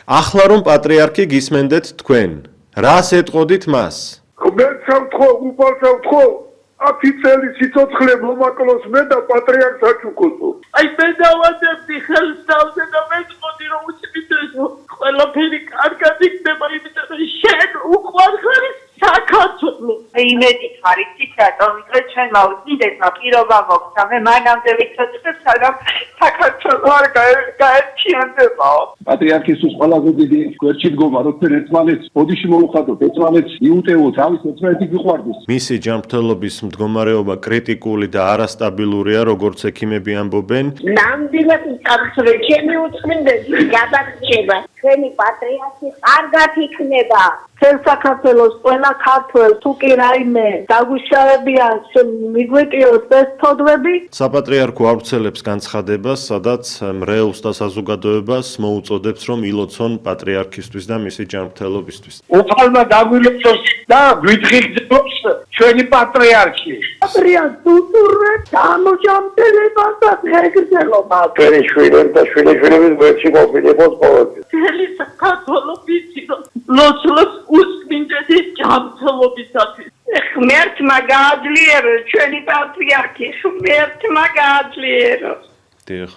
ახლა რომ პატრიარქი გისმენდეთ თქვენ, რას ეტყოდით მას? მე სამთხო, უფალსავთხო, 10 წელი სიცოცხლე მომაკლოს მე და პატრიარქს აჩუქოსო. აი მე დავადებდი ხელს დავზე და მეტყოდი რომ უცბიდესო. ყველაფერი კარგად იქნება, იმიტომ რომ შენ უყვარხარ საქართველო. იმედი ხარ იცით რატომ ვიდრე ჩვენ მოვიდეს პირობა მოგცა მე მანამდე ვიცოცხლებ სანამ საქართველო არ გაერთიანდებაო. პატრიარქისთვის ყველაზე დიდი გვერდში დგომა როცა ერთმანეთს ბოდიში მოუხადოთ ერთმანეთს იუტევოთ ამის ერთმანეთი გიყვარდეს. მისი ჯანმრთელობის მდგომარეობა კრიტიკული და არასტაბილურია, როგორც ექიმები ამბობენ. ნამდვილად მწარსრე ჩემი უწმინდესი გადარჩება ჩვენი პატრიარქი კარგად იქნება თელ საქართველოს ყველა ქართველს თუ კი რაიმე დაგუშავებიან მიგვეტიოს ეს თოდვები საპატრიარქო ავრცელებს განცხადებას, სადაც მრევლს და საზოგადოებას მოუწოდებს, რომ ილოცონ პატრიარქისთვის და მისი ჯანმრთელობისთვის. უფალმა დაგვილოცოს და გვიძღიგდებს ჩვენი პატრიარქი. პატრიარქს უსურვებს ამოჯამდელებას და ღირგრძელობას. ჩვენი შვილები და შვილიშვილების გვერდში მოვიდოს ყოველთვის. მთელი საქართველო ვიცი რომ ლოცულობს უსმინდესი ჯანმრთელობისათვის. ღმერთმა გააძლიეროს ჩვენი პატრიარქი, ღმერთმა გააძლიეროს. დიახ.